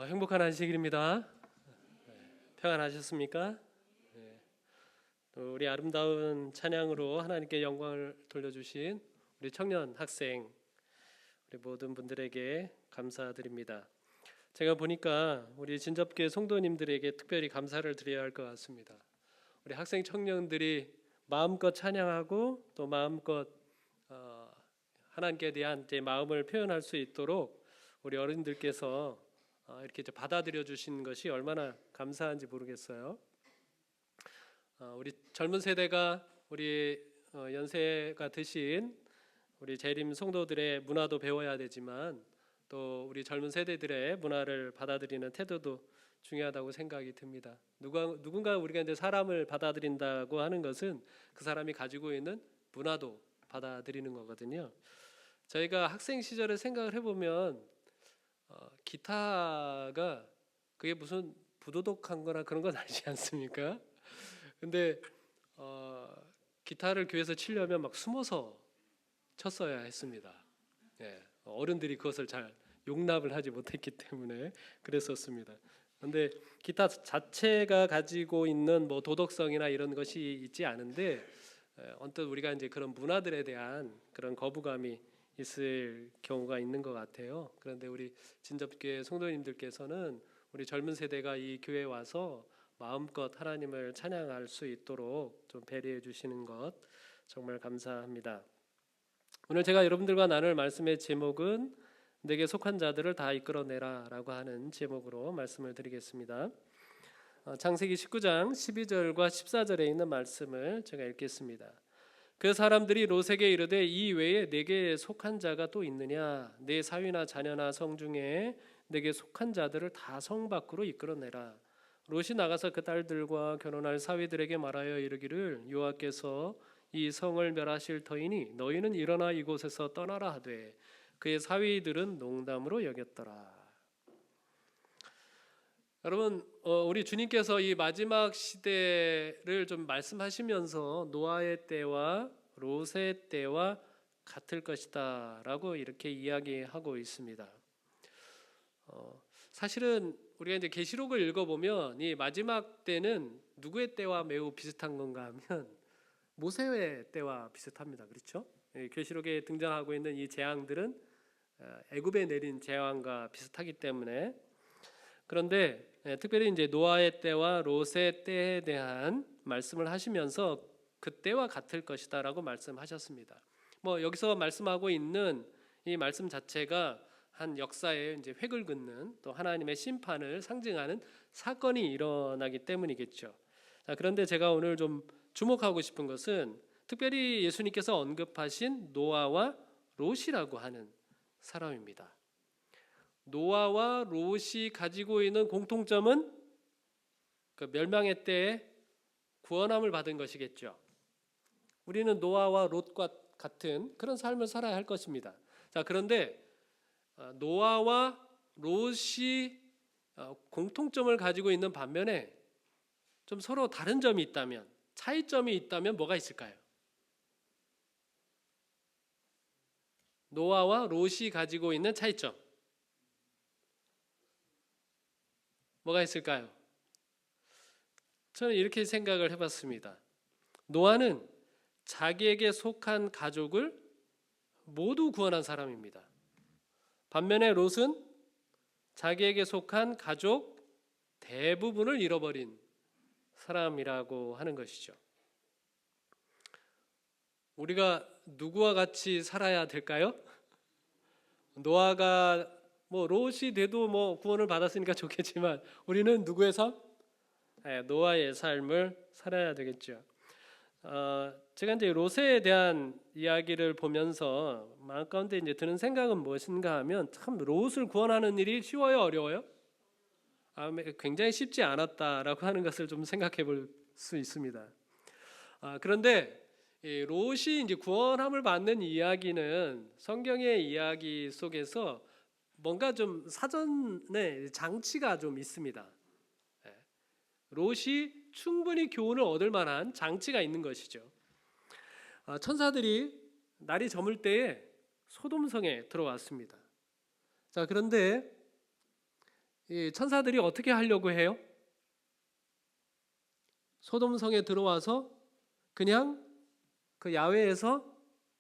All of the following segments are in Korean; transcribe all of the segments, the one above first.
행복한 안식일입니다. 평안하셨습니까? 네. 또 우리 아름다운 찬양으로 하나님께 영광을 돌려주신 우리 청년 학생, 우리 모든 분들에게 감사드립니다. 제가 보니까 우리 진접교회 성도님들에게 특별히 감사를 드려야 할 것 같습니다. 우리 학생 청년들이 마음껏 찬양하고 또 마음껏 하나님께 대한 제 마음을 표현할 수 있도록 우리 어른들께서 이렇게 받아들여 주신 것이 얼마나 감사한지 모르겠어요. 우리 젊은 세대가 우리 연세가 드신 우리 재림 성도들의 문화도 배워야 되지만 또 우리 젊은 세대들의 문화를 받아들이는 태도도 중요하다고 생각이 듭니다. 누군가 우리가 이제 사람을 받아들인다고 하는 것은 그 사람이 가지고 있는 문화도 받아들이는 거거든요. 저희가 학생 시절에 생각을 해보면 기타가 그게 무슨 부도덕한 거나 그런 건 아니지 않습니까? 근데 기타를 교회에서 치려면 막 숨어서 쳤어야 했습니다. 어른들이 그것을 잘 용납을 하지 못했기 때문에 그랬었습니다. 근데 기타 자체가 가지고 있는 뭐 도덕성이나 이런 것이 있지 않은데 언뜻 우리가 이제 그런 문화들에 대한 그런 거부감이 있을 경우가 있는 것 같아요. 그런데 우리 진접교회 성도님들께서는 우리 젊은 세대가 이 교회에 와서 마음껏 하나님을 찬양할 수 있도록 좀 배려해 주시는 것 정말 감사합니다. 오늘 제가 여러분들과 나눌 말씀의 제목은 내게 속한 자들을 다 이끌어내라 라고 하는 제목으로 말씀을 드리겠습니다. 창세기 19장 12절과 14절에 있는 말씀을 제가 읽겠습니다. 그 사람들이 롯에게 이르되 이 외에 내게 속한 자가 또 있느냐? 내 사위나 자녀나 성 중에 내게 속한 자들을 다 성 밖으로 이끌어내라. 롯이 나가서 그 딸들과 결혼할 사위들에게 말하여 이르기를 여호와께서 이 성을 멸하실 터이니 너희는 일어나 이곳에서 떠나라 하되 그의 사위들은 농담으로 여겼더라. 여러분, 우리 주님께서 이 마지막 시대를 좀 말씀하시면서 노아의 때와 롯의 때와 같을 것이다 라고 이렇게 이야기하고 있습니다. 사실은 우리가 이제 계시록을 읽어보면 이 마지막 때는 누구의 때와 매우 비슷한 건가 하면 모세의 때와 비슷합니다. 그렇죠? 계시록에 등장하고 있는 이 재앙들은 애굽에 내린 재앙과 비슷하기 때문에 그런데 특별히 이제 노아의 때와 롯의 때에 대한 말씀을 하시면서 그때와 같을 것이다라고 말씀하셨습니다. 뭐 여기서 말씀하고 있는 이 말씀 자체가 한 역사에 이제 획을 긋는 또 하나님의 심판을 상징하는 사건이 일어나기 때문이겠죠. 자, 그런데 제가 오늘 좀 주목하고 싶은 것은 특별히 예수님께서 언급하신 노아와 롯이라고 하는 사람입니다. 노아와 롯이 가지고 있는 공통점은 그 멸망의 때에 구원함을 받은 것이겠죠. 우리는 노아와 롯과 같은 그런 삶을 살아야 할 것입니다. 자, 그런데 노아와 롯이 공통점을 가지고 있는 반면에 좀 서로 다른 점이 있다면, 차이점이 있다면 뭐가 있을까요? 노아와 롯이 가지고 있는 차이점 뭐가 있을까요? 저는 이렇게 생각을 해봤습니다. 노아는 자기에게 속한 가족을 모두 구원한 사람입니다. 반면에 롯은 자기에게 속한 가족 대부분을 잃어버린 사람이라고 하는 것이죠. 우리가 누구와 같이 살아야 될까요? 노아가 뭐 롯이 돼도 뭐 구원을 받았으니까 좋겠지만 우리는 누구의 삶? 노아의 삶을 살아야 되겠죠. 제가 이제 롯에 대한 이야기를 보면서 마음 가운데 이제 드는 생각은 무엇인가 하면 참 롯을 구원하는 일이 쉬워요, 어려워요? 굉장히 쉽지 않았다라고 하는 것을 좀 생각해 볼 수 있습니다. 그런데 이 롯이 이제 구원함을 받는 이야기는 성경의 이야기 속에서 뭔가 좀 사전에 장치가 좀 있습니다. 롯이 충분히 교훈을 얻을 만한 장치가 있는 것이죠. 천사들이 날이 저물 때에 소돔성에 들어왔습니다. 자, 그런데 이 천사들이 어떻게 하려고 해요? 소돔성에 들어와서 그냥 그 야외에서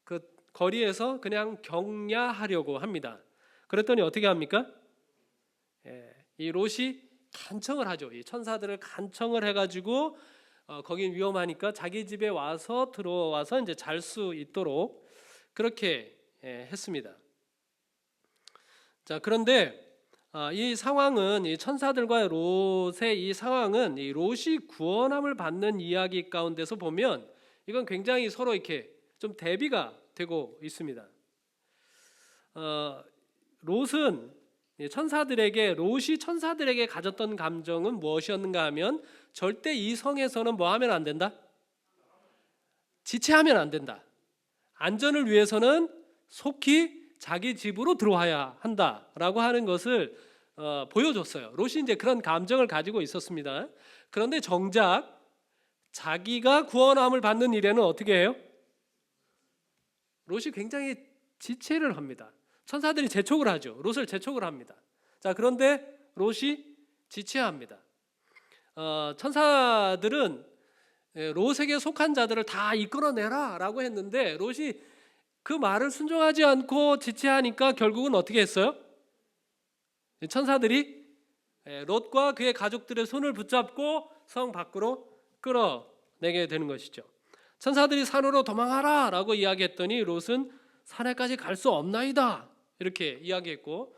그 거리에서 그냥 경야하려고 합니다. 그랬더니 어떻게 합니까? 이 롯이 간청을 하죠. 이 천사들을 간청을 해가지고 거긴 위험하니까 자기 집에 와서 들어와서 이제 잘 수 있도록 그렇게 했습니다. 자, 그런데 이 상황은 이 천사들과 롯의 이 상황은 이 롯이 구원함을 받는 이야기 가운데서 보면 이건 굉장히 서로 이렇게 좀 대비가 되고 있습니다. 롯은 롯이 천사들에게 가졌던 감정은 무엇이었는가 하면 절대 이 성에서는 뭐 하면 안 된다? 지체하면 안 된다. 안전을 위해서는 속히 자기 집으로 들어와야 한다라고 하는 것을 보여줬어요. 롯이 이제 그런 감정을 가지고 있었습니다. 그런데 정작 자기가 구원함을 받는 일에는 어떻게 해요? 롯이 굉장히 지체를 합니다. 천사들이 재촉을 하죠. 롯을 재촉을 합니다. 자, 그런데 롯이 지체합니다. 천사들은 롯에게 속한 자들을 다 이끌어내라라고 했는데 롯이 그 말을 순종하지 않고 지체하니까 결국은 어떻게 했어요? 천사들이 롯과 그의 가족들의 손을 붙잡고 성 밖으로 끌어내게 되는 것이죠. 천사들이 산으로 도망하라라고 이야기했더니 롯은 산에까지 갈 수 없나이다 이렇게 이야기했고,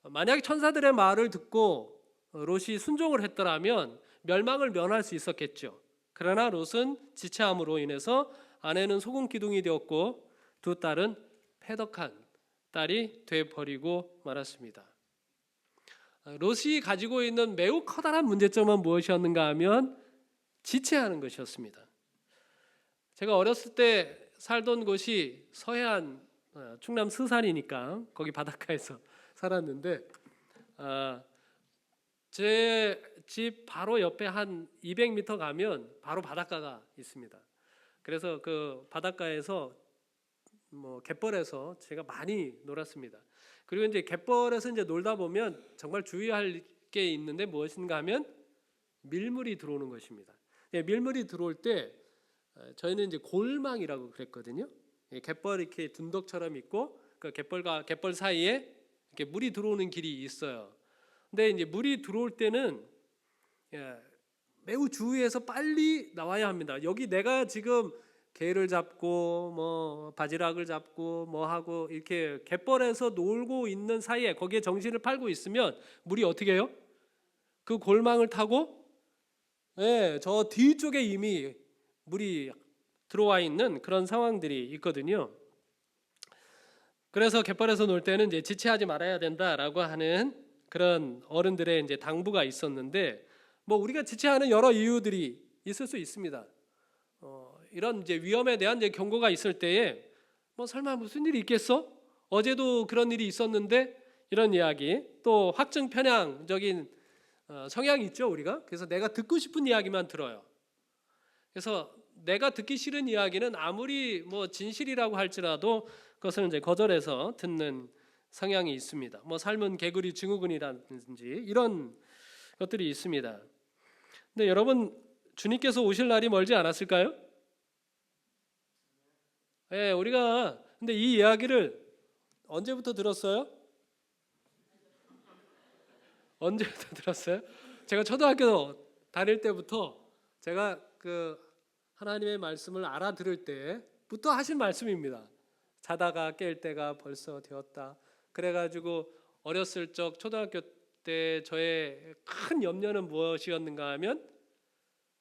만약 천사들의 말을 듣고 롯이 순종을 했더라면 멸망을 면할 수 있었겠죠. 그러나 롯은 지체함으로 인해서 아내는 소금 기둥이 되었고 두 딸은 패덕한 딸이 되어버리고 말았습니다. 롯이 가지고 있는 매우 커다란 문제점은 무엇이었는가 하면 지체하는 것이었습니다. 제가 어렸을 때 살던 곳이 서해안 충남 스산이니까 거기 바닷가에서 살았는데 제 집 바로 옆에 한 200m 가면 바로 바닷가가 있습니다. 그래서 그 바닷가에서 갯벌에서 제가 많이 놀았습니다. 그리고 이제 갯벌에서 이제 놀다 보면 정말 주의할 게 있는데 무엇인가 하면 밀물이 들어오는 것입니다. 밀물이 들어올 때 저희는 이제 골망이라고 그랬거든요. 갯벌 이렇게 둔덕처럼 있고 그 갯벌과 갯벌 사이에 이렇게 물이 들어오는 길이 있어요. 근데 이제 물이 들어올 때는 매우 주의해서 빨리 나와야 합니다. 여기 내가 지금 개를 잡고 뭐 바지락을 잡고 뭐 하고 이렇게 갯벌에서 놀고 있는 사이에 거기에 정신을 팔고 있으면 물이 어떻게 해요? 그 골망을 타고 저 뒤쪽에 이미 물이 들어와 있는 그런 상황들이 있거든요. 그래서 갯벌에서 놀 때는 이제 지체하지 말아야 된다라고 하는 그런 어른들의 이제 당부가 있었는데 우리가 지체하는 여러 이유들이 있을 수 있습니다. 이런 이제 위험에 대한 이제 경고가 있을 때에 설마 무슨 일이 있겠어? 어제도 그런 일이 있었는데 이런 이야기, 또 확증 편향적인 성향이 있죠 우리가. 그래서 내가 듣고 싶은 이야기만 들어요. 그래서 내가 듣기 싫은 이야기는 아무리 진실이라고 할지라도 그것을 이제 거절해서 듣는 성향이 있습니다. 삶은 개구리 증후군이라든지 이런 것들이 있습니다. 근데 여러분, 주님께서 오실 날이 멀지 않았을까요? 우리가 근데 이 이야기를 언제부터 들었어요? 언제부터 들었어요? 제가 초등학교 다닐 때부터 제가 그 하나님의 말씀을 알아들을 때부터 하신 말씀입니다. 자다가 깰 때가 벌써 되었다. 그래가지고 어렸을 적 초등학교 때 저의 큰 염려는 무엇이었는가 하면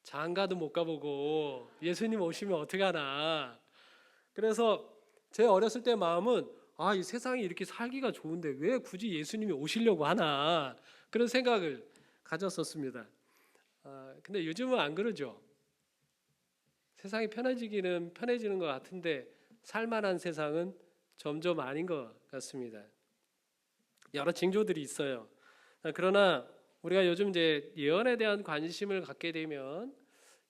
장가도 못 가보고 예수님 오시면 어떡하나. 그래서 제 어렸을 때 마음은 이 세상이 이렇게 살기가 좋은데 왜 굳이 예수님이 오시려고 하나, 그런 생각을 가졌었습니다. 근데 요즘은 안 그러죠. 세상이 편해지는 것 같은데 살만한 세상은 점점 아닌 것 같습니다. 여러 징조들이 있어요. 그러나 우리가 요즘 이제 예언에 대한 관심을 갖게 되면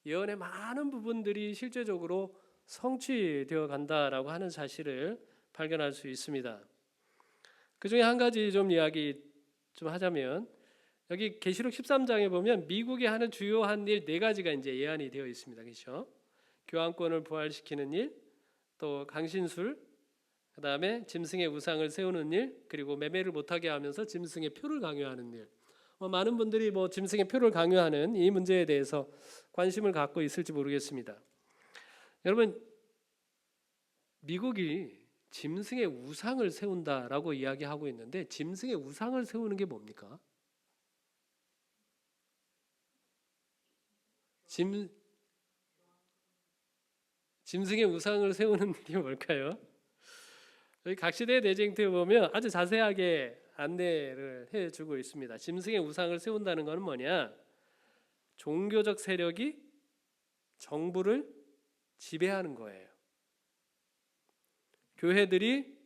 예언의 많은 부분들이 실제적으로 성취되어 간다라고 하는 사실을 발견할 수 있습니다. 그 중에 한 가지 좀 이야기 좀 하자면, 여기 계시록 13장에 보면 미국이 하는 주요한 일 4가지가 이제 예언이 되어 있습니다. 그렇죠? 교황권을 부활시키는 일, 또 강신술, 그다음에 짐승의 우상을 세우는 일, 그리고 매매를 못하게 하면서 짐승의 표를 강요하는 일. 많은 분들이 짐승의 표를 강요하는 이 문제에 대해서 관심을 갖고 있을지 모르겠습니다. 여러분, 미국이 짐승의 우상을 세운다라고 이야기하고 있는데 짐승의 우상을 세우는 게 뭡니까? 짐승의 우상을 세우는 게 뭘까요? 여기 각시대 내쟁터에 보면 아주 자세하게 안내를 해주고 있습니다. 짐승의 우상을 세운다는 것은 뭐냐? 종교적 세력이 정부를 지배하는 거예요. 교회들이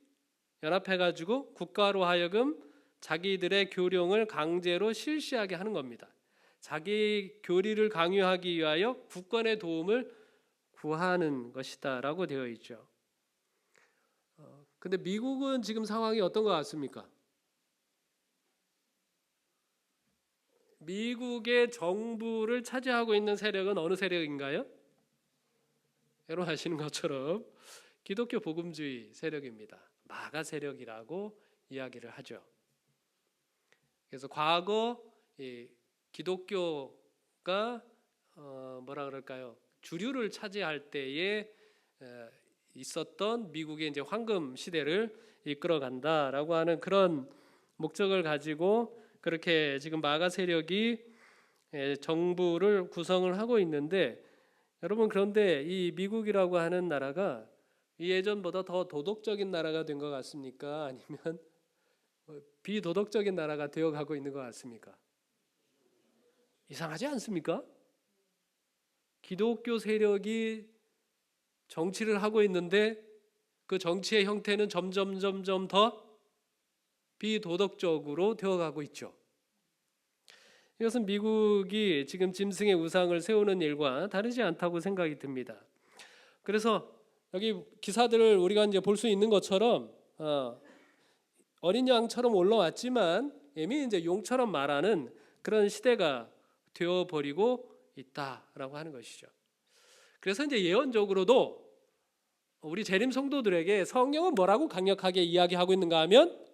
연합해가지고 국가로 하여금 자기들의 교령을 강제로 실시하게 하는 겁니다. 자기 교리를 강요하기 위하여 국권의 도움을 구하는 것이다라고 되어 있죠. 근데 미국은 지금 상황이 어떤 것 같습니까? 미국의 정부를 차지하고 있는 세력은 어느 세력인가요? 여러분 아시는 것처럼 기독교 복음주의 세력입니다. 마가 세력이라고 이야기를 하죠. 그래서 과거 기독교가 뭐라 그럴까요? 주류를 차지할 때에 있었던 미국의 이제 황금 시대를 이끌어간다라고 하는 그런 목적을 가지고 그렇게 지금 마가 세력이 정부를 구성을 하고 있는데, 여러분 그런데 이 미국이라고 하는 나라가 예전보다 더 도덕적인 나라가 된 것 같습니까? 아니면 비도덕적인 나라가 되어가고 있는 것 같습니까? 이상하지 않습니까? 기독교 세력이 정치를 하고 있는데 그 정치의 형태는 점점 더 비도덕적으로 되어가고 있죠. 이것은 미국이 지금 짐승의 우상을 세우는 일과 다르지 않다고 생각이 듭니다. 그래서 여기 기사들을 우리가 이제 볼 수 있는 것처럼 어린 양처럼 올라왔지만 이미 이제 용처럼 말하는 그런 시대가 되어버리고 있다라고 하는 것이죠. 그래서 이제 예언적으로도 우리 재림 성도들에게 성령은 뭐라고 강력하게 이야기하고 있는가 하면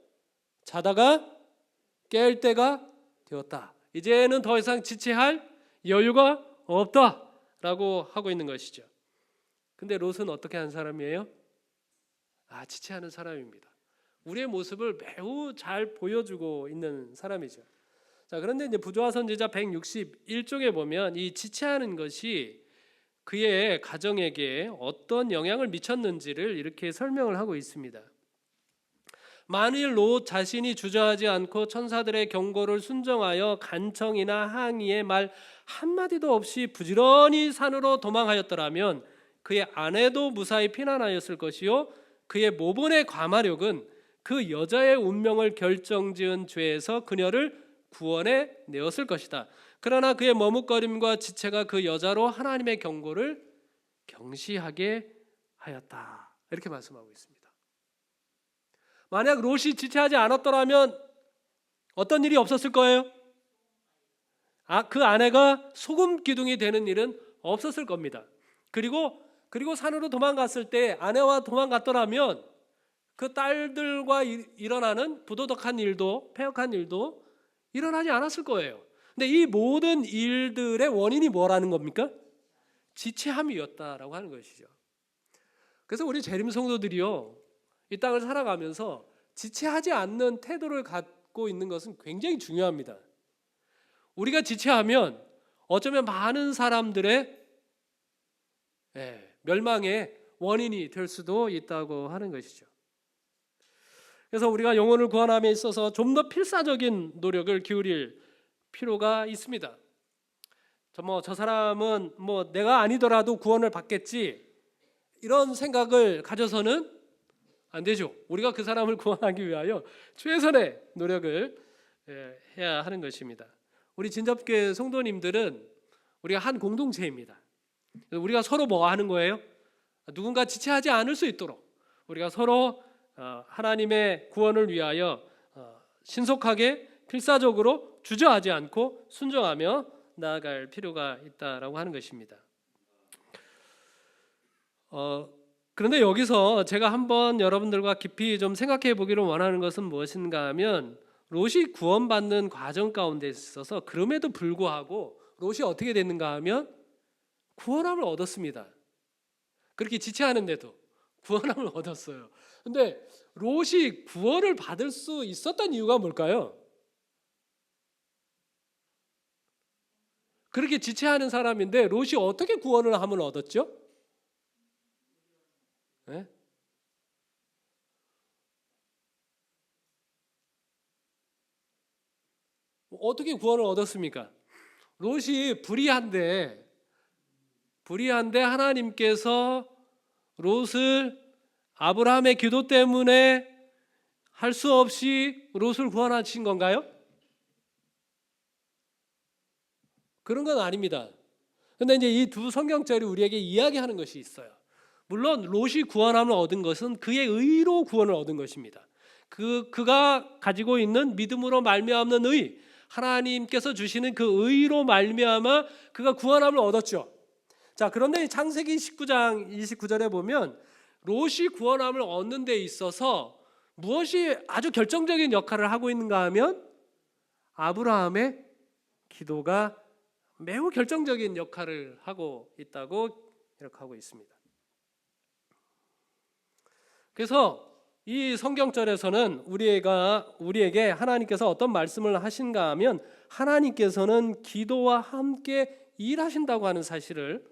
자다가 깰 때가 되었다. 이제는 더 이상 지체할 여유가 없다라고 하고 있는 것이죠. 근데 롯은 어떻게 한 사람이에요? 지체하는 사람입니다. 우리의 모습을 매우 잘 보여주고 있는 사람이죠. 자, 그런데 이제 부조화 선지자 161쪽에 보면 이 지체하는 것이 그의 가정에게 어떤 영향을 미쳤는지를 이렇게 설명을 하고 있습니다. 만일 롯 자신이 주저하지 않고 천사들의 경고를 순종하여 간청이나 항의의 말 한마디도 없이 부지런히 산으로 도망하였더라면 그의 아내도 무사히 피난하였을 것이요 그의 모본의 과마력은 그 여자의 운명을 결정지은 죄에서 그녀를 구원해 내었을 것이다. 그러나 그의 머뭇거림과 지체가 그 여자로 하나님의 경고를 경시하게 하였다. 이렇게 말씀하고 있습니다. 만약 롯이 지체하지 않았더라면 어떤 일이 없었을 거예요? 그 아내가 소금 기둥이 되는 일은 없었을 겁니다. 그리고 산으로 도망갔을 때 아내와 도망갔더라면 그 딸들과 일어나는 부도덕한 일도 패역한 일도 일어나지 않았을 거예요. 근데 이 모든 일들의 원인이 뭐라는 겁니까? 지체함이었다라고 하는 것이죠. 그래서 우리 재림 성도들이요, 이 땅을 살아가면서 지체하지 않는 태도를 갖고 있는 것은 굉장히 중요합니다. 우리가 지체하면 어쩌면 많은 사람들의 멸망의 원인이 될 수도 있다고 하는 것이죠. 그래서 우리가 영혼을 구원함에 있어서 좀 더 필사적인 노력을 기울일 필요가 있습니다. 저 사람은 내가 아니더라도 구원을 받겠지, 이런 생각을 가져서는 안 되죠. 우리가 그 사람을 구원하기 위하여 최선의 노력을 해야 하는 것입니다. 우리 진접교회 성도님들은 우리가 한 공동체입니다. 우리가 서로 뭐 하는 거예요? 누군가 지체하지 않을 수 있도록 우리가 서로 하나님의 구원을 위하여 신속하게 필사적으로 주저하지 않고 순종하며 나아갈 필요가 있다라고 하는 것입니다. 그런데 여기서 제가 한번 여러분들과 깊이 좀 생각해 보기를 원하는 것은 무엇인가 하면 롯이 구원받는 과정 가운데 있어서 그럼에도 불구하고 롯이 어떻게 됐는가 하면 구원함을 얻었습니다. 그렇게 지체하는데도 구원함을 얻었어요. 근데 롯이 구원을 받을 수 있었던 이유가 뭘까요? 그렇게 지체하는 사람인데 롯이 어떻게 구원을 함을 얻었죠? 네? 어떻게 구원을 얻었습니까? 롯이 불의한데 하나님께서 롯을 아브라함의 기도 때문에 할 수 없이 롯을 구원하신 건가요? 그런 건 아닙니다. 그런데 이제 이 두 성경절이 우리에게 이야기하는 것이 있어요. 물론 롯이 구원함을 얻은 것은 그의 의로 구원을 얻은 것입니다. 그가 가지고 있는 믿음으로 말미암는 의, 하나님께서 주시는 그 의로 말미암아 그가 구원함을 얻었죠. 자, 그런데 창세기 19장 29절에 보면 롯이 구원함을 얻는 데 있어서 무엇이 아주 결정적인 역할을 하고 있는가 하면 아브라함의 기도가 매우 결정적인 역할을 하고 있다고 기록하고 있습니다. 그래서 이 성경절에서는 우리에게 하나님께서 어떤 말씀을 하신가 하면 하나님께서는 기도와 함께 일하신다고 하는 사실을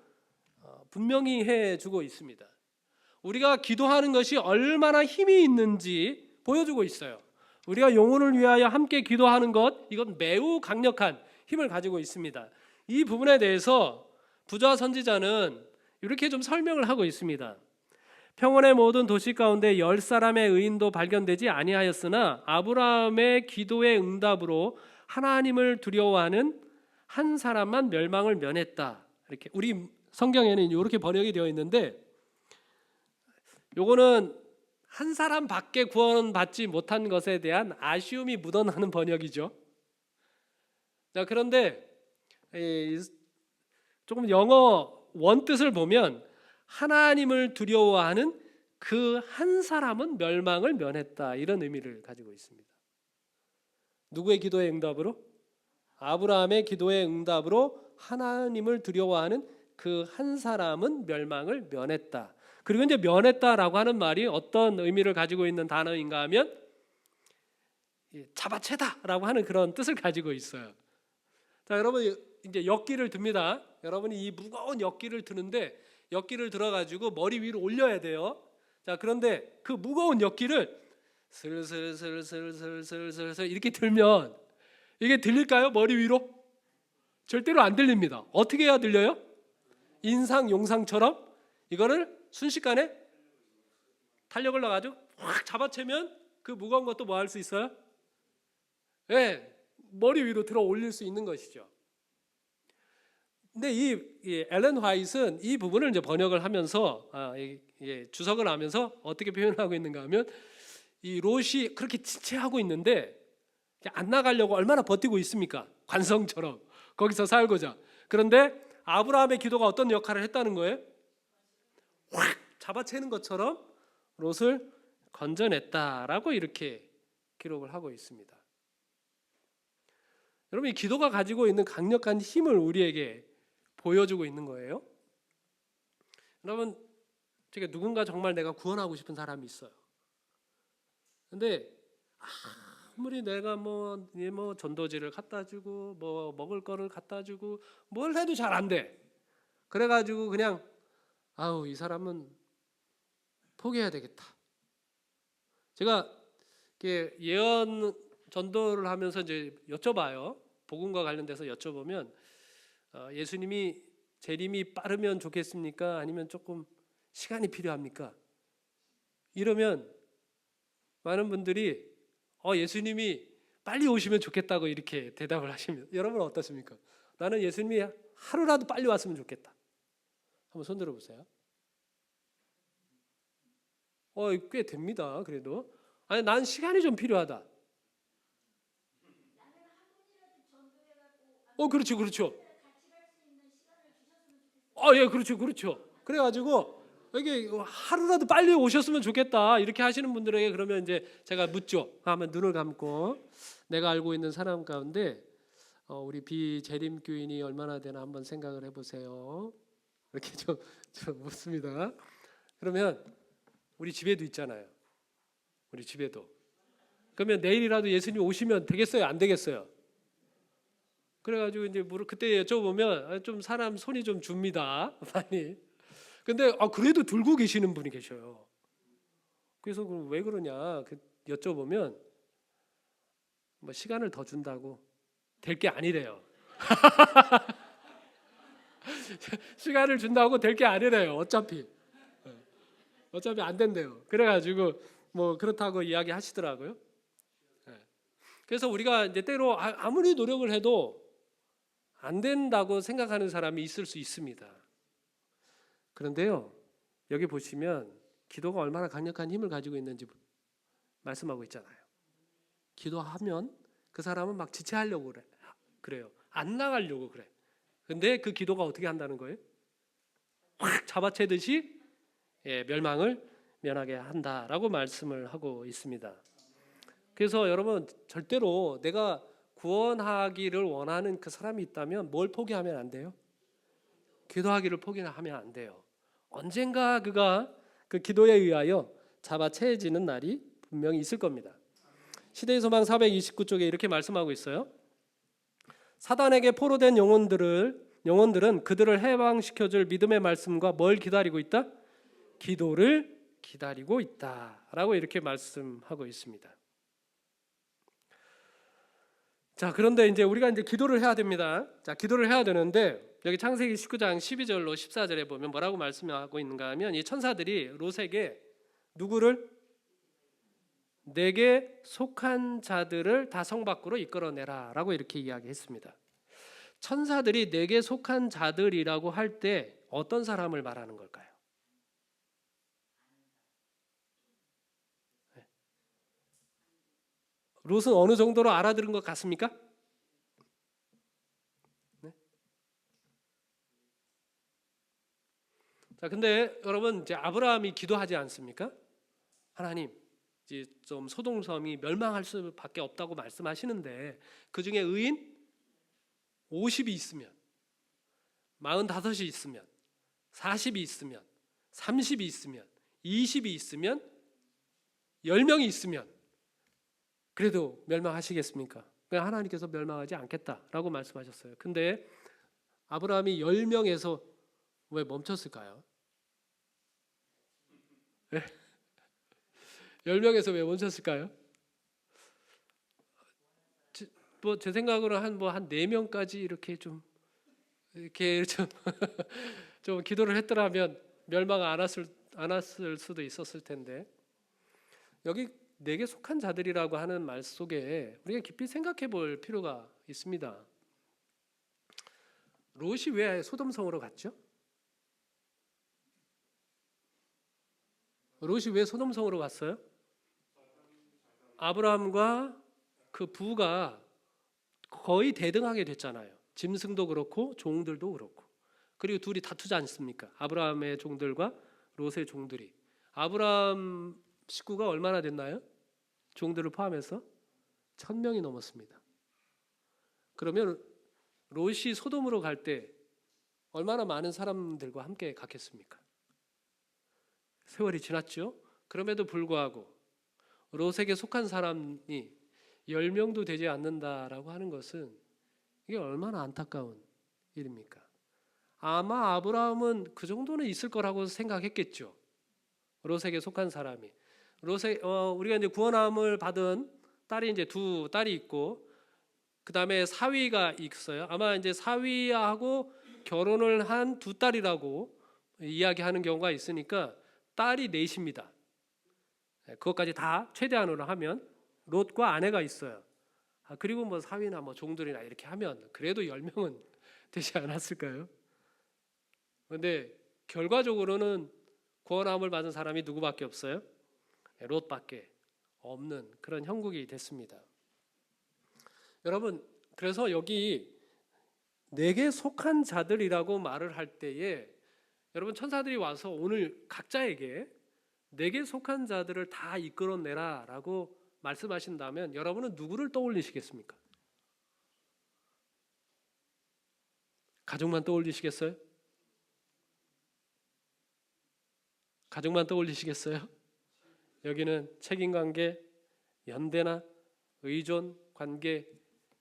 분명히 해주고 있습니다. 우리가 기도하는 것이 얼마나 힘이 있는지 보여주고 있어요. 우리가 영혼을 위하여 함께 기도하는 것, 이건 매우 강력한 힘을 가지고 있습니다. 이 부분에 대해서 부자 선지자는 이렇게 좀 설명을 하고 있습니다. 평원의 모든 도시 가운데 10사람의 의인도 발견되지 아니하였으나 아브라함의 기도의 응답으로 하나님을 두려워하는 한 사람만 멸망을 면했다. 이렇게 우리 성경에는 이렇게 번역이 되어 있는데 요거는 한 사람밖에 구원받지 못한 것에 대한 아쉬움이 묻어나는 번역이죠. 자, 그런데 조금 영어 원뜻을 보면 하나님을 두려워하는 그 한 사람은 멸망을 면했다, 이런 의미를 가지고 있습니다. 누구의 기도의 응답으로? 아브라함의 기도의 응답으로 하나님을 두려워하는 그 한 사람은 멸망을 면했다. 그리고 이제 면했다라고 하는 말이 어떤 의미를 가지고 있는 단어인가 하면 잡아채다라고 하는 그런 뜻을 가지고 있어요. 자, 여러분 이제 역기를 듭니다. 여러분이 이 무거운 역기를 드는데 역기를 들어가지고 머리 위로 올려야 돼요. 자, 그런데 그 무거운 역기를 슬슬슬슬슬슬슬슬 이렇게 들면 이게 들릴까요? 머리 위로? 절대로 안 들립니다. 어떻게 해야 들려요? 인상 용상처럼 이거를 순식간에 탄력을 넣어가지고 확 잡아채면 그 무거운 것도 뭐 할 수 있어요? 네, 머리 위로 들어 올릴 수 있는 것이죠. 근데 이 엘렌 화이트는 이 부분을 이제 번역을 하면서 주석을 하면서 어떻게 표현하고 있는가 하면 이 롯이 그렇게 지체하고 있는데 안 나가려고 얼마나 버티고 있습니까? 관성처럼 거기서 살고자. 그런데 아브라함의 기도가 어떤 역할을 했다는 거예요? 확 잡아채는 것처럼 롯을 건져냈다라고 이렇게 기록을 하고 있습니다. 여러분, 이 기도가 가지고 있는 강력한 힘을 우리에게 보여주고 있는 거예요. 여러분, 제가 누군가 정말 내가 구원하고 싶은 사람이 있어요. 근데 아무리 내가 뭐 전도지를 갖다 주고 뭐 먹을 거를 갖다 주고 뭘 해도 잘 안 돼. 그래가지고 그냥 이 사람은 포기해야 되겠다. 제가 예언 전도를 하면서 이제 여쭤봐요. 복음과 관련돼서 여쭤보면 예수님이 재림이 빠르면 좋겠습니까? 아니면 조금 시간이 필요합니까? 이러면 많은 분들이 예수님이 빨리 오시면 좋겠다고 이렇게 대답을 하십니다. 여러분 어떻습니까? 나는 예수님이 하루라도 빨리 왔으면 좋겠다. 한번 손 들어보세요. 꽤 됩니다. 그래도 아니 난 시간이 좀 필요하다. 그렇죠, 그렇죠. 예, 그렇죠, 그렇죠. 그래가지고 이게 하루라도 빨리 오셨으면 좋겠다 이렇게 하시는 분들에게 그러면 이제 제가 묻죠. 하면 눈을 감고 내가 알고 있는 사람 가운데 우리 비재림 교인이 얼마나 되나 한번 생각을 해보세요. 이렇게 좀 묻습니다. 그러면 우리 집에도 있잖아요. 우리 집에도. 그러면 내일이라도 예수님 오시면 되겠어요? 안 되겠어요? 그래가지고 이제 그때 여쭤보면 좀 사람 손이 좀 줍니다. 많이. 근데 그래도 들고 계시는 분이 계셔요. 그래서 왜 그러냐 여쭤보면 뭐 시간을 더 준다고 될 게 아니래요. 시간을 준다고 될 게 아니래요. 어차피 안 된대요. 그래가지고 뭐 그렇다고 이야기하시더라고요. 그래서 우리가 이제 때로 아무리 노력을 해도 안 된다고 생각하는 사람이 있을 수 있습니다. 그런데요, 여기 보시면 기도가 얼마나 강력한 힘을 가지고 있는지 말씀하고 있잖아요. 기도하면 그 사람은 막 지체하려고 그래요. 안 나가려고 그래. 근데 그 기도가 어떻게 한다는 거예요? 확 잡아채듯이 멸망을 면하게 한다라고 말씀을 하고 있습니다. 그래서 여러분 절대로 내가 구원하기를 원하는 그 사람이 있다면 뭘 포기하면 안 돼요? 기도하기를 포기하면 안 돼요. 언젠가 그가 그 기도에 의하여 잡아채해지는 날이 분명히 있을 겁니다. 시대의 소망 429쪽에 이렇게 말씀하고 있어요. 사단에게 포로된 영혼들은 그들을 해방시켜줄 믿음의 말씀과 뭘 기다리고 있다? 기도를 기다리고 있다라고 이렇게 말씀하고 있습니다. 자, 그런데 이제 우리가 이제 기도를 해야 됩니다. 자, 기도를 해야 되는데 여기 창세기 19장 12절로 14절에 보면 뭐라고 말씀하고 있는가 하면 이 천사들이 롯에게 누구를? 내게 속한 자들을 다 성 밖으로 이끌어내라 라고 이렇게 이야기했습니다. 천사들이 내게 속한 자들이라고 할 때 어떤 사람을 말하는 걸까요? 롯은 어느 정도로 알아들은 것 같습니까? 네. 자, 근데 여러분 이제 아브라함이 기도하지 않습니까? 하나님, 이제 좀 소돔섬이 멸망할 수밖에 없다고 말씀하시는데 그 중에 의인 50이 있으면, 45이 있으면, 40이 있으면, 30이 있으면, 20이 있으면, 10명이 있으면 그래도 멸망하시겠습니까? 그냥 하나님께서 멸망하지 않겠다라고 말씀하셨어요. 근데 아브라함이 10명에서 왜 멈췄을까요? 10명에서 왜 멈췄을까요? 제 생각으로 한 4명까지 이렇게 좀 기도를 했더라면 멸망 안 왔을 수도 있었을 텐데 여기 내게 속한 자들이라고 하는 말 속에 우리가 깊이 생각해 볼 필요가 있습니다. 롯이 왜 소돔성으로 갔죠? 롯이 왜 소돔성으로 갔어요? 아브라함과 그 부가 거의 대등하게 됐잖아요. 짐승도 그렇고 종들도 그렇고. 그리고 둘이 다투지 않습니까? 아브라함의 종들과 롯의 종들이. 아브라함 식구가 얼마나 됐나요? 종들을 포함해서 1000명이 넘었습니다. 그러면 롯이 소돔으로 갈 때 얼마나 많은 사람들과 함께 갔겠습니까? 세월이 지났죠. 그럼에도 불구하고 롯에게 속한 사람이 10명도 되지 않는다라고 하는 것은 이게 얼마나 안타까운 일입니까? 아마 아브라함은 그 정도는 있을 거라고 생각했겠죠. 롯에게 속한 사람이. 우리가 이제 구원함을 받은 딸이 이제 2딸이 있고 그 다음에 사위가 있어요. 아마 이제 사위하고 결혼을 한 2딸이라고 이야기하는 경우가 있으니까 딸이 4입니다. 그것까지 다 최대한으로 하면 롯과 아내가 있어요. 그리고 뭐 사위나 뭐 종들이나 이렇게 하면 그래도 10명은 되지 않았을까요? 그런데 결과적으로는 구원함을 받은 사람이 누구밖에 없어요? 롯밖에 없는 그런 형국이 됐습니다. 여러분, 그래서 여기 내게 속한 자들이라고 말을 할 때에 여러분 천사들이 와서 오늘 각자에게 내게 속한 자들을 다 이끌어내라라고 말씀하신다면 여러분은 누구를 떠올리시겠습니까? 가족만 떠올리시겠어요? 가족만 떠올리시겠어요? 여기는 책임관계, 연대나 의존 관계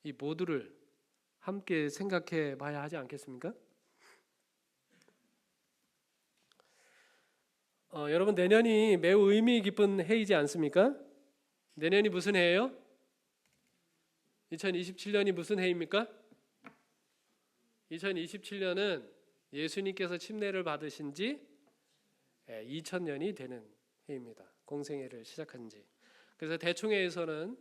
이 모두를 함께 생각해 봐야 하지 않겠습니까? 여러분 내년이 매우 의미 깊은 해이지 않습니까? 내년이 무슨 해예요? 2027년이 무슨 해입니까? 2027년은 예수님께서 침례를 받으신 지 2000년이 되는 해입니다. 공생애를 시작한 지. 그래서 대충회에서는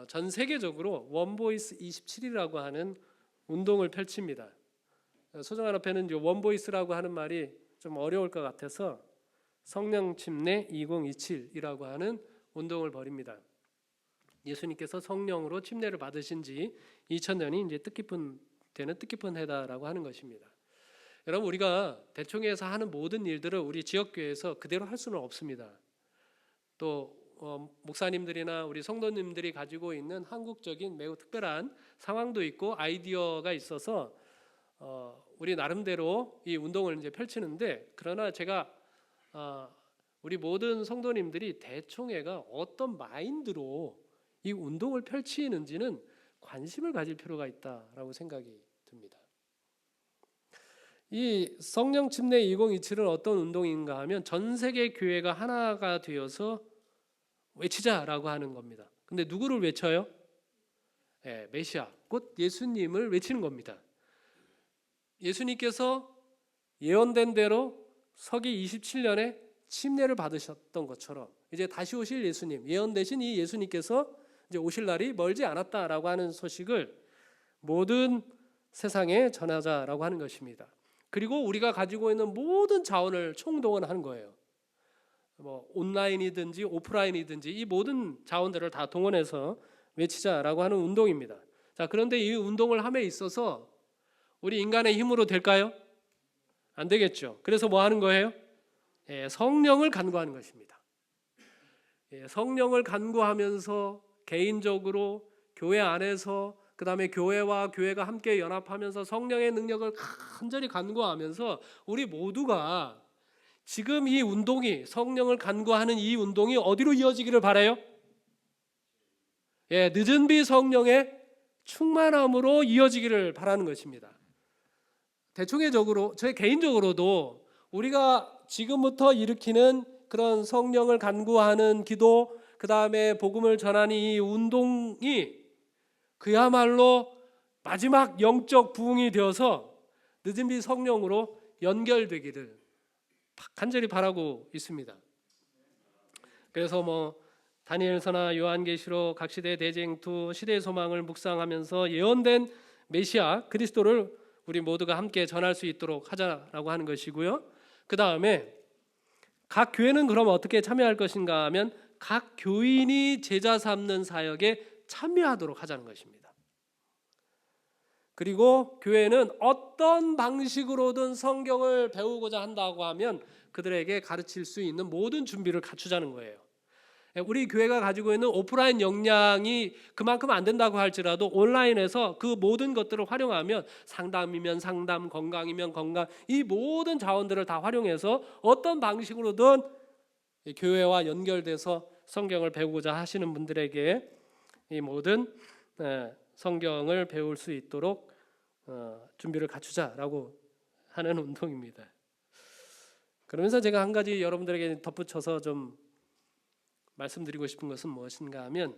전 세계적으로 원보이스 27이라고 하는 운동을 펼칩니다. 소정한 앞에는 원보이스라고 하는 말이 좀 어려울 것 같아서 성령 침례 2027이라고 하는 운동을 벌입니다. 예수님께서 성령으로 침례를 받으신 지 2000년이 이제 뜻깊은 해다라고 하는 것입니다. 여러분 우리가 대총회에서 하는 모든 일들을 우리 지역교회에서 그대로 할 수는 없습니다. 또 목사님들이나 우리 성도님들이 가지고 있는 한국적인 매우 특별한 상황도 있고 아이디어가 있어서 우리 나름대로 이 운동을 이제 펼치는데 그러나 제가 우리 모든 성도님들이 대총회가 어떤 마인드로 이 운동을 펼치는지는 관심을 가질 필요가 있다라고 생각이 듭니다. 이 성령 침례 2027은 어떤 운동인가 하면 전 세계 교회가 하나가 되어서 외치자라고 하는 겁니다. 근데 누구를 외쳐요? 메시아, 곧 예수님을 외치는 겁니다. 예수님께서 예언된 대로 서기 27년에 침례를 받으셨던 것처럼 이제 다시 오실 예수님, 예언되신 이 예수님께서 이제 오실 날이 멀지 않았다라고 하는 소식을 모든 세상에 전하자라고 하는 것입니다. 그리고 우리가 가지고 있는 모든 자원을 총동원하는 거예요. 뭐 온라인이든지 오프라인이든지 이 모든 자원들을 다 동원해서 외치자라고 하는 운동입니다. 자, 그런데 이 운동을 함에 있어서 우리 인간의 힘으로 될까요? 안 되겠죠. 그래서 뭐 하는 거예요? 성령을 간구하는 것입니다. 성령을 간구하면서 개인적으로 교회 안에서 그다음에 교회와 교회가 함께 연합하면서 성령의 능력을 간절히 간구하면서 우리 모두가 지금 이 운동이 성령을 간구하는 이 운동이 어디로 이어지기를 바라요? 늦은 비 성령의 충만함으로 이어지기를 바라는 것입니다. 대충적으로 제 개인적으로도 우리가 지금부터 일으키는 그런 성령을 간구하는 기도, 그 다음에 복음을 전하는 이 운동이 그야말로 마지막 영적 부흥이 되어서 늦은 비 성령으로 연결되기를 간절히 바라고 있습니다. 그래서 뭐 다니엘서나 요한계시록 각 시대 대쟁투 시대의 소망을 묵상하면서 예언된 메시아 그리스도를 우리 모두가 함께 전할 수 있도록 하자라고 하는 것이고요. 그 다음에 각 교회는 그럼 어떻게 참여할 것인가 하면 각 교인이 제자 삼는 사역에 참여하도록 하자는 것입니다. 그리고 교회는 어떤 방식으로든 성경을 배우고자 한다고 하면 그들에게 가르칠 수 있는 모든 준비를 갖추자는 거예요. 우리 교회가 가지고 있는 오프라인 역량이 그만큼 안 된다고 할지라도 온라인에서 그 모든 것들을 활용하면 상담이면 상담, 건강이면 건강, 이 모든 자원들을 다 활용해서 어떤 방식으로든 교회와 연결돼서 성경을 배우고자 하시는 분들에게 이 모든 성경을 배울 수 있도록 준비를 갖추자라고 하는 운동입니다. 그러면서 제가 한 가지 여러분들에게 덧붙여서 좀 말씀드리고 싶은 것은 무엇인가 하면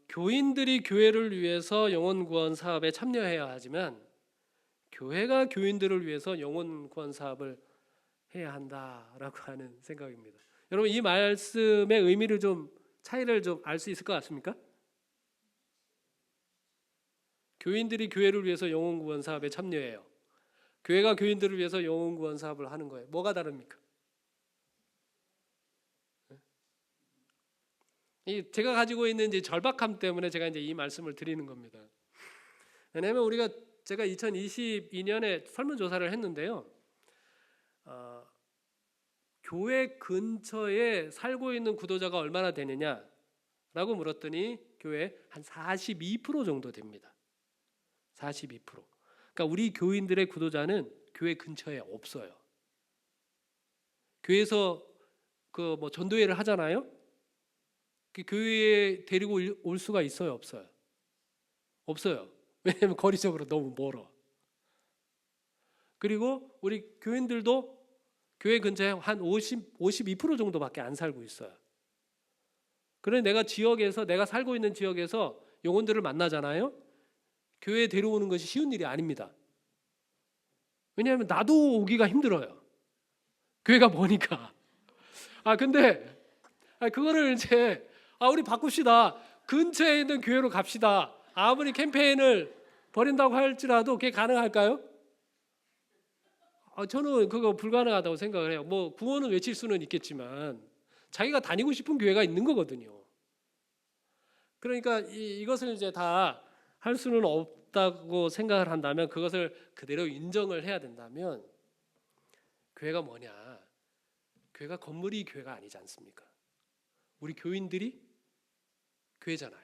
교인들이 교회를 위해서 영혼 구원 사업에 참여해야 하지만 교회가 교인들을 위해서 영혼 구원 사업을 해야 한다라고 하는 생각입니다. 여러분 이 말씀의 의미를 좀 차이를 좀 알 수 있을 것 같습니까? 교인들이 교회를 위해서 영혼 구원 사업에 참여해요. 교회가 교인들을 위해서 영혼 구원 사업을 하는 거예요. 뭐가 다릅니까? 제가 가지고 있는 이제 절박함 때문에 제가 이제 이 말씀을 드리는 겁니다. 왜냐하면 제가 2022년에 설문조사를 했는데요. 교회 근처에 살고 있는 구도자가 얼마나 되느냐라고 물었더니 교회 한 42% 정도 됩니다. 42%. 그러니까 우리 교인들의 구도자는 교회 근처에 없어요. 교회에서 전도회를 하잖아요. 그 교회에 데리고 올 수가 있어요, 없어요? 없어요. 왜냐하면 거리적으로 너무 멀어. 그리고 우리 교인들도 교회 근처에 한 52% 정도밖에 안 살고 있어요. 그래서 내가 살고 있는 지역에서 영혼들을 만나잖아요. 교회에 데려오는 것이 쉬운 일이 아닙니다. 왜냐하면 나도 오기가 힘들어요. 교회가 머니까. 근데 그거를 이제 우리 바꿉시다. 근처에 있는 교회로 갑시다. 아무리 캠페인을 벌인다고 할지라도 그게 가능할까요? 저는 그거 불가능하다고 생각을 해요. 구호는 외칠 수는 있겠지만 자기가 다니고 싶은 교회가 있는 거거든요. 그러니까 이것을 이제 다 할 수는 없다고 생각을 한다면, 그것을 그대로 인정을 해야 된다면, 교회가 뭐냐? 교회가 건물이 교회가 아니지 않습니까? 우리 교인들이 교회잖아요.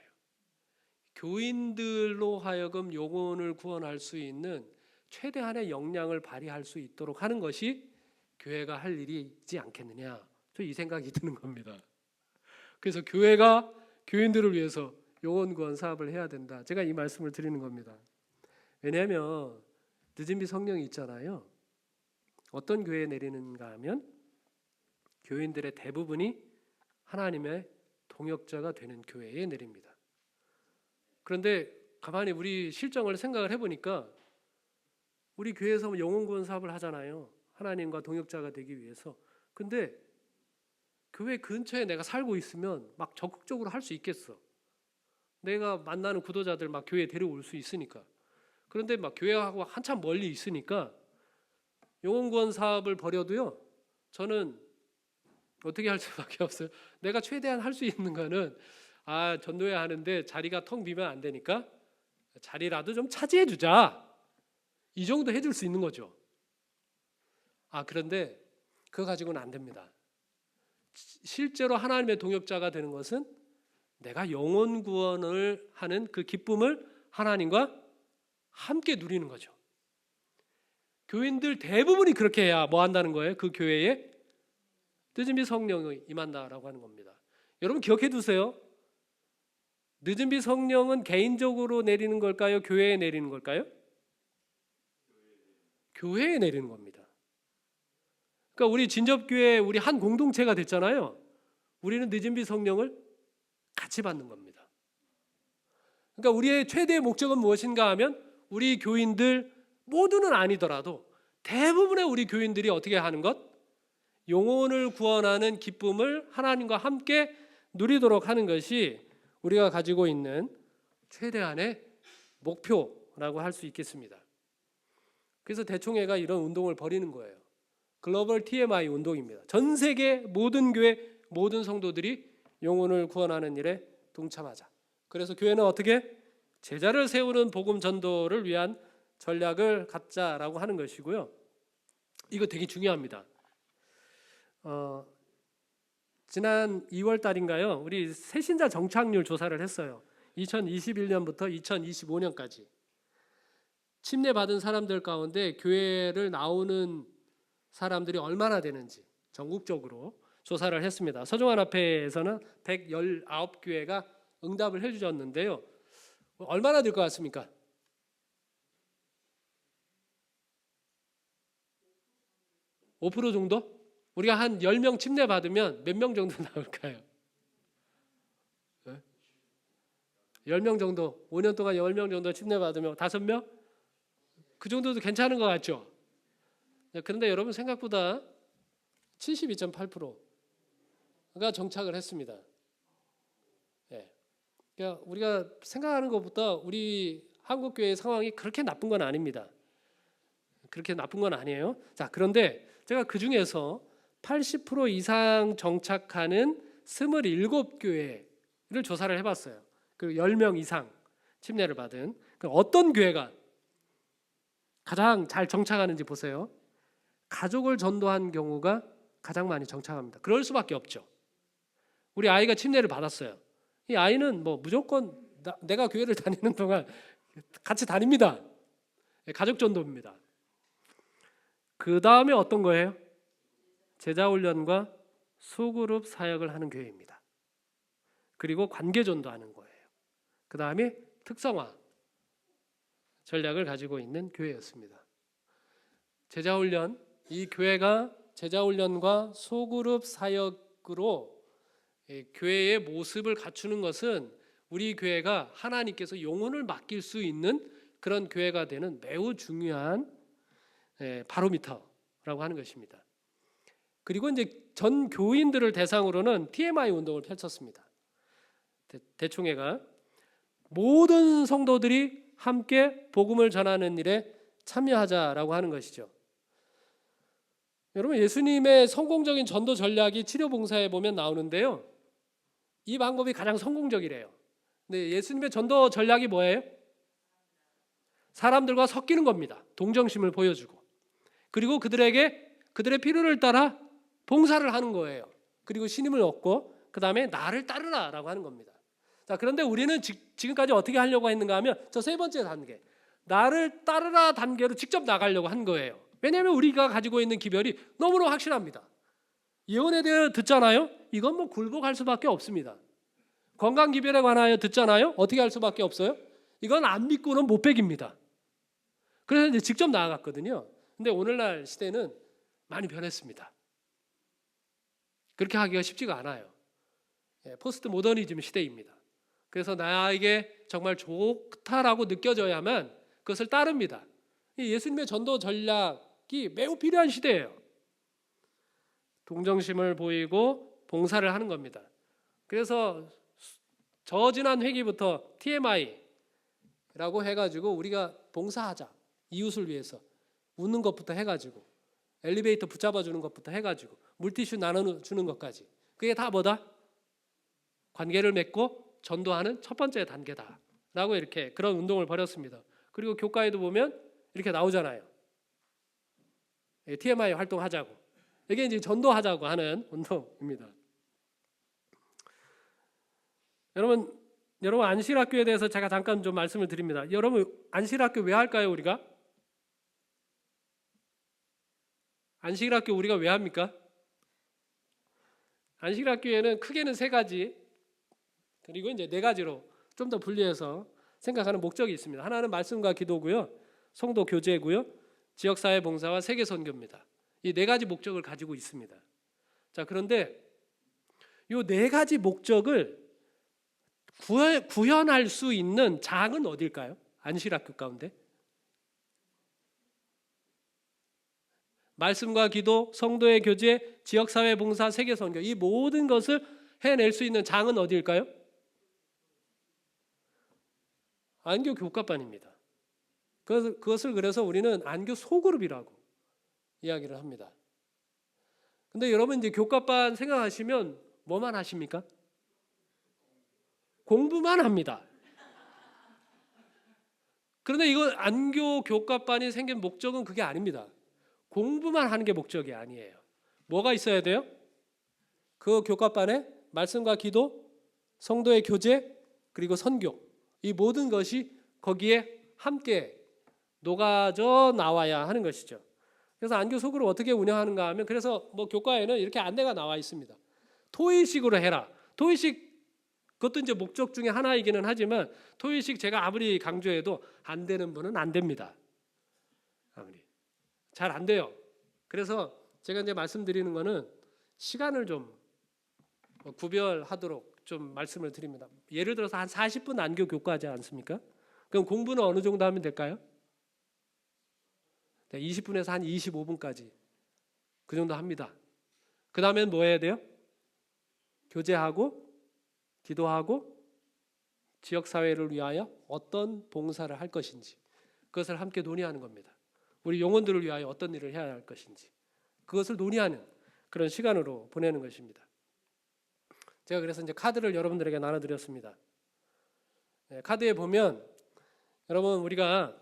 교인들로 하여금 영혼을 구원할 수 있는 최대한의 역량을 발휘할 수 있도록 하는 것이 교회가 할 일이지 않겠느냐, 저 이 생각이 드는 겁니다. 그래서 교회가 교인들을 위해서 영혼 구원 사업을 해야 된다, 제가 이 말씀을 드리는 겁니다. 왜냐하면 늦은비 성령이 있잖아요. 어떤 교회에 내리는가 하면 교인들의 대부분이 하나님의 동역자가 되는 교회에 내립니다. 그런데 가만히 우리 실정을 생각을 해보니까 우리 교회에서 영혼 구원 사업을 하잖아요. 하나님과 동역자가 되기 위해서. 근데 교회 근처에 내가 살고 있으면 막 적극적으로 할 수 있겠어. 내가 만나는 구도자들 막 교회에 데려올 수 있으니까. 그런데 막 교회하고 한참 멀리 있으니까 영혼 구원 사업을 벌여도요, 저는 어떻게 할 수밖에 없어요. 내가 최대한 할 수 있는 거는 전도회 하는데 자리가 텅 비면 안 되니까 자리라도 좀 차지해 주자, 이 정도 해줄 수 있는 거죠. 그런데 그거 가지고는 안 됩니다. 실제로 하나님의 동역자가 되는 것은 내가 영혼 구원을 하는 그 기쁨을 하나님과 함께 누리는 거죠. 교인들 대부분이 그렇게 해야 뭐 한다는 거예요? 그 교회에 늦은비 성령이 임한다라고 하는 겁니다. 여러분 기억해 두세요. 늦은비 성령은 개인적으로 내리는 걸까요? 교회에 내리는 걸까요? 교회에 내리는 겁니다. 그러니까 우리 진접교회, 우리 한 공동체가 됐잖아요. 우리는 늦은비 성령을 같이 받는 겁니다. 그러니까 우리의 최대의 목적은 무엇인가 하면, 우리 교인들 모두는 아니더라도 대부분의 우리 교인들이 어떻게 하는 것? 영혼을 구원하는 기쁨을 하나님과 함께 누리도록 하는 것이 우리가 가지고 있는 최대한의 목표라고 할 수 있겠습니다. 그래서 대총회가 이런 운동을 벌이는 거예요. 글로벌 TMI 운동입니다. 전 세계 모든 교회, 모든 성도들이 영혼을 구원하는 일에 동참하자. 그래서 교회는 어떻게? 제자를 세우는 복음 전도를 위한 전략을 갖자라고 하는 것이고요. 이거 되게 중요합니다. 지난 2월 달인가요? 우리 새신자 정착률 조사를 했어요. 2021년부터 2025년까지 침례 받은 사람들 가운데 교회를 나오는 사람들이 얼마나 되는지 전국적으로 조사를 했습니다. 서종환 앞에서는 119교회가 응답을 해주셨는데요. 얼마나 될 것 같습니까? 5% 정도? 우리가 한 10명 침례 받으면 몇 명 정도 나올까요? 10명 정도, 5년 동안 10명 정도 침례 받으면 5명? 그 정도도 괜찮은 것 같죠? 그런데 여러분 생각보다 72.8%가 정착을 했습니다. 그러니까 우리가 생각하는 것보다 우리 한국교회 상황이 그렇게 나쁜 건 아닙니다. 그렇게 나쁜 건 아니에요. 자, 그런데 제가 그 중에서 80% 이상 정착하는 27교회를 조사를 해봤어요. 그 10명 이상. 침례를 받은. 어떤 교회가 가장 잘 정착하는지 보세요. 가족을 전도한 경우가 가장 많이 정착합니다. 그럴 수밖에 없죠. 우리 아이가 침례를 받았어요. 이 아이는 뭐 무조건 내가 교회를 다니는 동안 같이 다닙니다. 가족 전도입니다. 그 다음에 어떤 거예요? 제자훈련과 소그룹 사역을 하는 교회입니다. 그리고 관계 전도하는 거예요. 그 다음에 특성화 전략을 가지고 있는 교회였습니다. 제자훈련, 이 교회가 제자훈련과 소그룹 사역으로 교회의 모습을 갖추는 것은 우리 교회가 하나님께서 영혼을 맡길 수 있는 그런 교회가 되는 매우 중요한 바로미터라고 하는 것입니다. 그리고 이제 전 교인들을 대상으로는 TMI 운동을 펼쳤습니다. 대총회가 모든 성도들이 함께 복음을 전하는 일에 참여하자라고 하는 것이죠. 여러분, 예수님의 성공적인 전도 전략이 치료봉사에 보면 나오는데요. 이 방법이 가장 성공적이래요. 근데 예수님의 전도 전략이 뭐예요? 사람들과 섞이는 겁니다. 동정심을 보여주고, 그리고 그들의 필요를 따라 봉사를 하는 거예요. 그리고 신임을 얻고 그 다음에 나를 따르라라고 하는 겁니다. 자, 그런데 우리는 지금까지 어떻게 하려고 했는가 하면 저 세 번째 단계, 나를 따르라 단계로 직접 나가려고 한 거예요. 왜냐하면 우리가 가지고 있는 기별이 너무나 확실합니다. 예언에 대해 듣잖아요. 이건 뭐 굴복할 수밖에 없습니다. 건강 기별에 관하여 듣잖아요. 어떻게 할 수밖에 없어요? 이건 안 믿고는 못 배깁니다. 그래서 이제 직접 나아갔거든요. 근데 오늘날 시대는 많이 변했습니다. 그렇게 하기가 쉽지가 않아요. 포스트 모더니즘 시대입니다. 그래서 나에게 정말 좋다라고 느껴져야만 그것을 따릅니다. 예수님의 전도 전략이 매우 필요한 시대예요. 동정심을 보이고 봉사를 하는 겁니다. 그래서 저지난 회기부터 TMI라고 해가지고 우리가 봉사하자, 이웃을 위해서 웃는 것부터 해가지고 엘리베이터 붙잡아주는 것부터 해가지고 물티슈 나눠주는 것까지, 그게 다 뭐다? 관계를 맺고 전도하는 첫 번째 단계다라고 이렇게 그런 운동을 벌였습니다. 그리고 교과에도 보면 이렇게 나오잖아요. TMI 활동하자고. 이게 이제 전도하자고 하는 운동입니다. 여러분 안실학교에 대해서 제가 잠깐 좀 말씀을 드립니다. 여러분, 안실학교 왜 할까요, 우리가? 안식일학교 우리가 왜 합니까? 안식일학교에는 크게는 세 가지, 그리고 이제 네 가지로 좀 더 분리해서 생각하는 목적이 있습니다. 하나는 말씀과 기도고요, 성도 교제고요, 지역사회 봉사와 세계 선교입니다. 이 네 가지 목적을 가지고 있습니다. 자, 그런데 이 네 가지 목적을 구현할 수 있는 장은 어딜까요? 안식일학교 가운데 말씀과 기도, 성도의 교제, 지역사회 봉사, 세계 선교, 이 모든 것을 해낼 수 있는 장은 어디일까요? 안교 교과반입니다. 그것을 그래서 우리는 안교 소그룹이라고 이야기를 합니다. 근데 여러분, 이제 교과반 생각하시면 뭐만 하십니까? 공부만 합니다. 그런데 이거 안교 교과반이 생긴 목적은 그게 아닙니다. 공부만 하는 게 목적이 아니에요. 뭐가 있어야 돼요? 그 교과반에 말씀과 기도, 성도의 교제, 그리고 선교, 이 모든 것이 거기에 함께 녹아져 나와야 하는 것이죠. 그래서 안교 소그룹을 어떻게 운영하는가 하면, 그래서 뭐 교과에는 이렇게 안내가 나와 있습니다. 토의식으로 해라. 토의식, 그것도 이제 목적 중에 하나이기는 하지만 토의식 제가 아무리 강조해도 안 되는 분은 안 됩니다. 아무리 잘 안 돼요. 그래서 제가 이제 말씀드리는 거는 시간을 좀 구별하도록 좀 말씀을 드립니다. 예를 들어서 한 40분 안교 교과하지 않습니까? 그럼 공부는 어느 정도 하면 될까요? 20분에서 한 25분까지 그 정도 합니다. 그 다음엔 뭐 해야 돼요? 교제하고 기도하고 지역사회를 위하여 어떤 봉사를 할 것인지 그것을 함께 논의하는 겁니다. 우리 영혼들을 위하여 어떤 일을 해야 할 것인지 그것을 논의하는 그런 시간으로 보내는 것입니다. 제가 그래서 이제 카드를 여러분들에게 나눠드렸습니다. 카드에 보면 여러분 우리가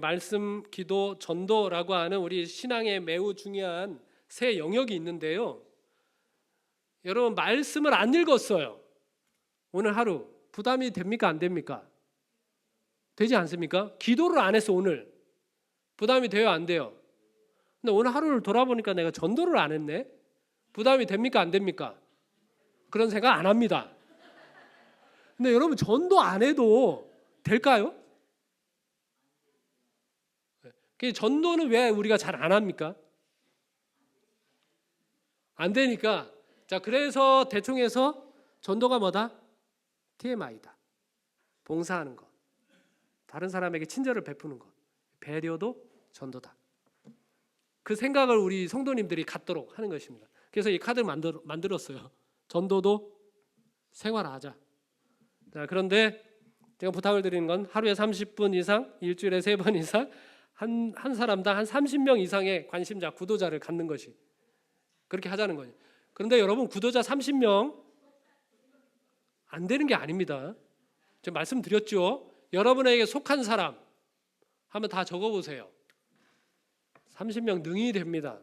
말씀, 기도, 전도라고 하는 우리 신앙에 매우 중요한 세 영역이 있는데요. 여러분 말씀을 안 읽었어요. 오늘 하루 부담이 됩니까? 안 됩니까? 되지 않습니까? 기도를 안 했어 오늘. 부담이 돼요? 안 돼요? 근데 오늘 하루를 돌아보니까 내가 전도를 안 했네. 부담이 됩니까? 안 됩니까? 그런 생각 안 합니다. 근데 여러분 전도 안 해도 될까요? 전도는 왜 우리가 잘 안 합니까? 안 되니까. 자, 그래서 대충 해서 전도가 뭐다? TMI다. 봉사하는 것. 다른 사람에게 친절을 베푸는 것. 배려도 전도다. 그 생각을 우리 성도님들이 갖도록 하는 것입니다. 그래서 이 카드를 만들었어요. 전도도 생활하자. 자, 그런데 제가 부탁을 드리는 건 하루에 30분 이상, 일주일에 3번 이상 한 사람당 한 30명 이상의 관심자, 구도자를 갖는 것이 그렇게 하자는 거예요. 그런데 여러분 구도자 30명 안 되는 게 아닙니다. 제가 말씀드렸죠. 여러분에게 속한 사람 한번 다 적어보세요. 30명 능히 됩니다.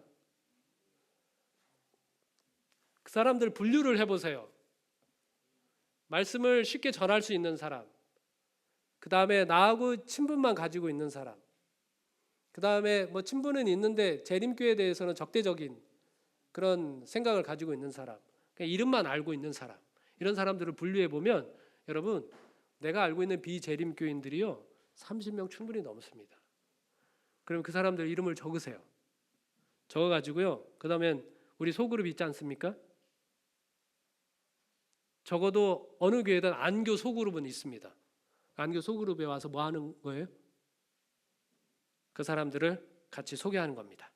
그 사람들 분류를 해보세요. 말씀을 쉽게 전할 수 있는 사람, 그 다음에 나하고 친분만 가지고 있는 사람, 그 다음에 뭐 친분은 있는데 재림교에 대해서는 적대적인 그런 생각을 가지고 있는 사람, 그냥 이름만 알고 있는 사람, 이런 사람들을 분류해 보면 여러분 내가 알고 있는 비재림교인들이요 30명 충분히 넘습니다. 그럼 그 사람들 이름을 적으세요. 적어가지고요. 그 다음엔 우리 소그룹 있지 않습니까? 적어도 어느 교회든 안교 소그룹은 있습니다. 안교 소그룹에 와서 뭐 하는 거예요? 그 사람들을 같이 소개하는 겁니다.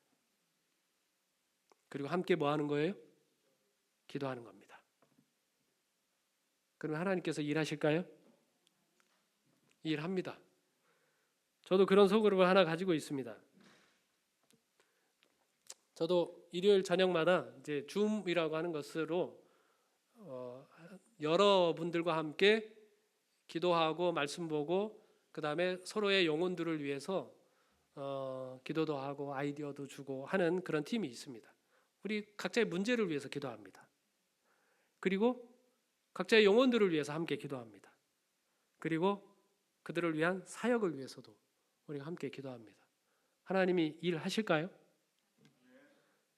그리고 함께 뭐 하는 거예요? 기도하는 겁니다. 그러면 하나님께서 일하실까요? 일합니다. 저도 그런 소그룹을 하나 가지고 있습니다. 저도 일요일 저녁마다 이제 줌이라고 하는 것으로 여러분들과 함께 기도하고 말씀 보고 그 다음에 서로의 영혼들을 위해서 기도도 하고 아이디어도 주고 하는 그런 팀이 있습니다. 우리 각자의 문제를 위해서 기도합니다. 그리고 각자의 영혼들을 위해서 함께 기도합니다. 그리고 그들을 위한 사역을 위해서도 우리가 함께 기도합니다. 하나님이 일하실까요?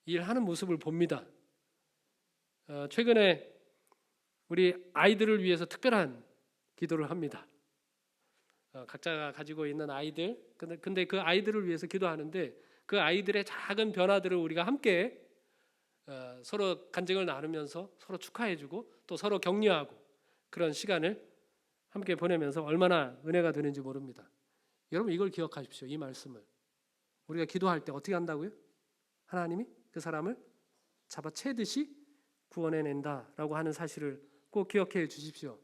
일하는 모습을 봅니다. 최근에 우리 아이들을 위해서 특별한 기도를 합니다. 각자가 가지고 있는 아이들, 근데 그 아이들을 위해서 기도하는데 그 아이들의 작은 변화들을 우리가 함께 서로 간증을 나누면서 서로 축하해주고 또 서로 격려하고 그런 시간을 함께 보내면서 얼마나 은혜가 되는지 모릅니다. 여러분 이걸 기억하십시오. 이 말씀을 우리가 기도할 때 어떻게 한다고요? 하나님이 그 사람을 잡아채듯이 구원해낸다라고 하는 사실을 꼭 기억해 주십시오.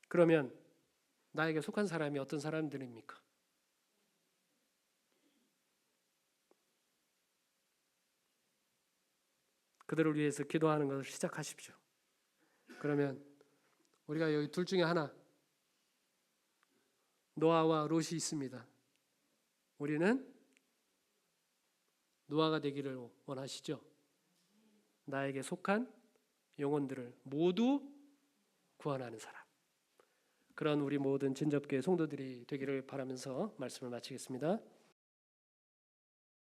그러면 나에게 속한 사람이 어떤 사람들입니까? 그들을 위해서 기도하는 것을 시작하십시오. 그러면 우리가 여기 둘 중에 하나, 노아와 롯이 있습니다. 우리는 노아가 되기를 원하시죠? 나에게 속한 영혼들을 모두 구원하는 사람. 그런 우리 모든 진접교회 성도들이 되기를 바라면서 말씀을 마치겠습니다.